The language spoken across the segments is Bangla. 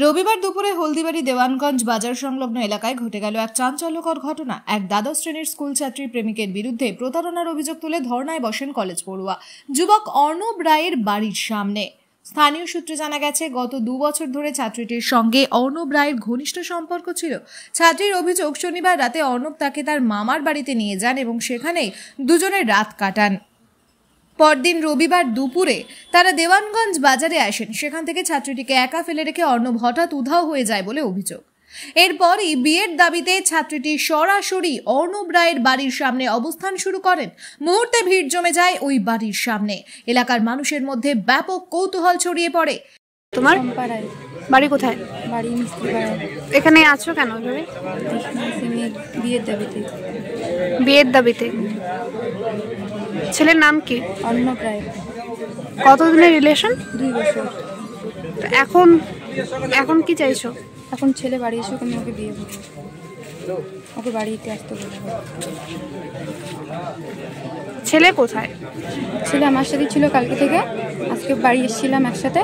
রবিবার দুপুরে হলদিবাড়ি দেওয়ানগঞ্জ বাজার সংলগ্ন এলাকায় ঘটে গেল এক চাঞ্চল্যকর ঘটনা। এক দ্বাদশ শ্রেণীর স্কুল ছাত্রী প্রেমিকের বিরুদ্ধে প্রতারণার অভিযোগ তুলে ধর্নায় বসেন কলেজ পড়ুয়া যুবক অর্ণব রায়ের বাড়ির সামনে। স্থানীয় সূত্রে জানা গেছে, গত 2 বছর ধরে ছাত্রীটির সঙ্গে অর্ণব রায়ের ঘনিষ্ঠ সম্পর্ক ছিল। ছাত্রীর অভিযোগ, শনিবার রাতে অর্ণব তাকে তার মামার বাড়িতে নিয়ে যান এবং সেখানেই দুজনে রাত কাটান। পরদিন রবিবার দুপুরে তারা দেওয়ানগঞ্জ বাজারে আসেন। সেখান থেকে ছাত্রীটিকে একা ফেলে রেখে অর্ণব হঠাৎ উধাও হয়ে যায় বলে অভিযোগ। এরপরই বিয়ের দাবিতে ছাত্রীটি সরাসরি অর্ণব রায়ের বাড়ির সামনে অবস্থান শুরু করেন। মুহূর্তে ভিড় জমে যায় ওই বাড়ির সামনে। এলাকার মানুষের মধ্যে ব্যাপক কৌতূহল ছড়িয়ে পড়ে। তোমার বাড়ি কোথায়? বাড়ি মিস্ত্রিপাড়ায়। এখানে আছো কেন? বিয়ের দাবিতে। বিয়ের দাবিতে? ছেলের নাম কি? অর্ণব রায়। কতদিনের রিলেশন? 2 বছর। এখন কি চাইছো? এখন ছেলে বাড়ি এসে আমি ওকে বিয়ে করবো, ওকে বাড়িতে আসতে বলবো। ছেলে কোথায়? ছেলে আমার সাথে ছিল কালকে থেকে। আজকে বাড়ি এসেছিলাম একসাথে।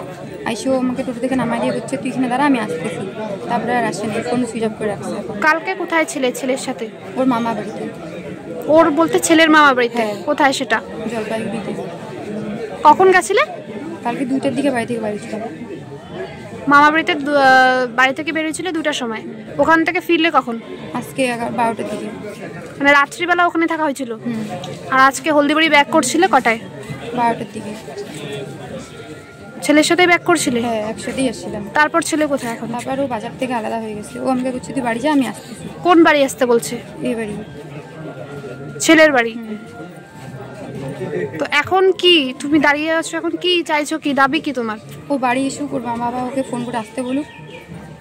আইসেও আমাকে টোটো থেকে নামাই দিয়ে বলছে তুই এখানে দাঁড়া, আমি আসতেছি। তারপরে আর আসেনি, ফোন সুইচ অফ করে রাখছে। কালকে কোথায় ছিলে ছেলের সাথে? ওর মামা বাড়িতে। ওর বলতে ছেলের মামা বাড়িতে? হ্যাঁ। কোথায় সেটা? জলপাইগুড়িতে। কখন গেছিলে? কালকে 2টার দিকে বাড়ি থেকে বেরিয়েছিলাম। মামা বাড়িতে বাড়ি থেকে বেরিয়েছিলে 2টার সময়। ওখান থেকে ফিরলে কখন? আজকে 12টার দিকে। মানে রাত্রিবেলা ওখানে থাকা হয়েছিল? আর আজকে হলদিবাড়ি ব্যাক করছিলে কটায়? 12টার দিকে। ছেলের সাথে ব্যাক করছিলে? হ্যাঁ, একসাথেই আসছিলাম। তারপর ছেলে কোথায় এখন? তারপর ও বাজার থেকে আলাদা হয়ে গেছে। ও আমাকে বলছে তুই বাড়ি যা, আমি আসতেছি। কোন বাড়ি আসতে বলছে? এই বাড়ি। ছেলের বাড়ি। তো এখন কি তুমি দাঁড়িয়ে আছো? এখন কি চাইছো? কি দাবি কি তোমার? ও বাড়ি এসেও করবো, মা বাবা ওকে ফোন করে আসতে বলুক,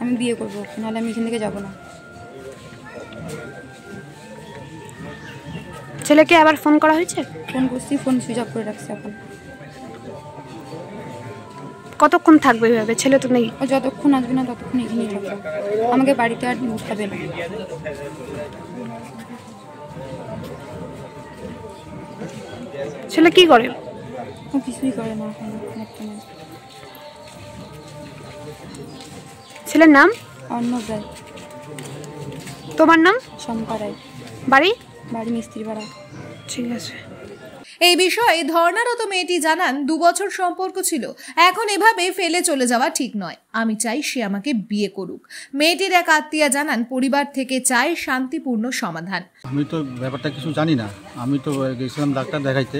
আমি বিয়ে করবো, নাহলে আমি এখান থেকে যাবো না। ছেলেকে আবার ফোন করা হয়েছে? ফোন করছি, ফোন সুইচ অফ করে রাখছে। এখন কতক্ষণ থাকবে এভাবে? ছেলে তো নেই। ও যতক্ষণ আসবে না ততক্ষণ এখানেই থাকবে, আমাকে বাড়িতে আর উঠাবে না। ছেলে কি করে? ও কিছুই করে না এখন বর্তমানে। ছেলের নাম? অর্ণব রায়। তোমার নাম? শম্পা রায়। বাড়ি? বাড়ি মিস্ত্রিপাড়া। ঠিক আছে। এই বিষয়ে ধর্নারত মেয়েটি জানান, 2 বছর সম্পর্ক ছিল, এখন এভাবে ফেলে চলে যাওয়া ঠিক নয়। আমি চাই সে আমাকে বিয়ে করুক। মেয়েটির এক আত্মীয়া জানান, পরিবার থেকে চায় শান্তিপূর্ণ সমাধান। আমি তো ব্যাপারটা কিছু জানি না। আমি তো গেছিলাম ডাক্তার দেখাইতে।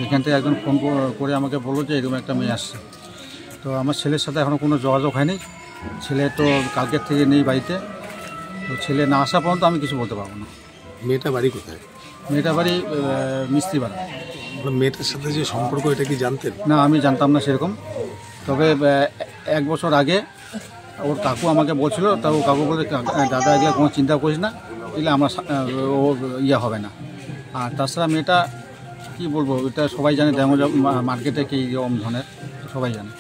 এখান থেকে একজন ফোন করে আমাকে বললো যে এরকম একটা মেয়ে আসছে। তো আমার ছেলের সাথে এখনও কোনো যোগাযোগ হয়নি। ছেলে তো কালকের থেকে নেই বাড়িতে। তো ছেলে না আসা পর্যন্ত আমি কিছু বলতে পারবো না। মেয়েটা বাড়ি কোথায়? মেয়েটা বাড়ি মিস্ত্রিপাড়া। মেয়েটার সাথে যে সম্পর্ক, এটা কি জানতেন? না, আমি জানতাম না সেরকম। তবে 1 বছর আগে ওর কাকু আমাকে বলছিল, তা ও কাকু বলে দাদা এগুলো কোনো চিন্তা করিস না, এগুলো আমরা ও ইয়ে হবে না। আর তাছাড়া মেয়েটা কী বলবো, এটা সবাই জানে, দেওয়ানগঞ্জ মার্কেটে কি এরকম ধরনের সবাই জানে।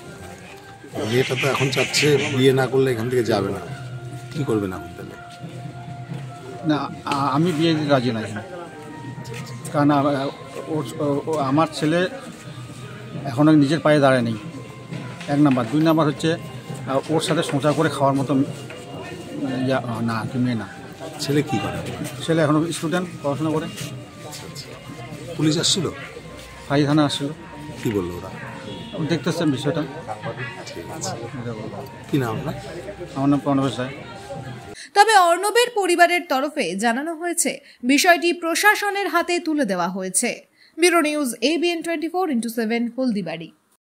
মেয়েটা তো এখন চাচ্ছে বিয়ে না করলে এখান থেকে যাবে না, কী করবে না তাহলে? না, আমি বিয়ে দিতে রাজি নাই, কারণ আমার ছেলে এখনও নিজের পায়ে দাঁড়ায় নেই, 1 নাম্বার। 2 নাম্বার হচ্ছে ওর সাথে সংসার করে খাওয়ার মতো না, কি মেয়ে না। ছেলে কি করে? ছেলে এখনও স্টুডেন্ট, পড়াশোনা করে। পুলিশ আসছিল? ফাঁড়ি থানা আসছিল। কী বললো ওরা? দেখতেছেন বিষয়টা। কি নাম আপনার? আমার নাম প্রণবেশ রায়। তবে অর্ণবের পরিবারের তরফে জানানো হয়েছে, বিষয়টি প্রশাসনের হাতে তুলে দেওয়া হয়েছে। Bureau news, ABN 24x7, Haldibari.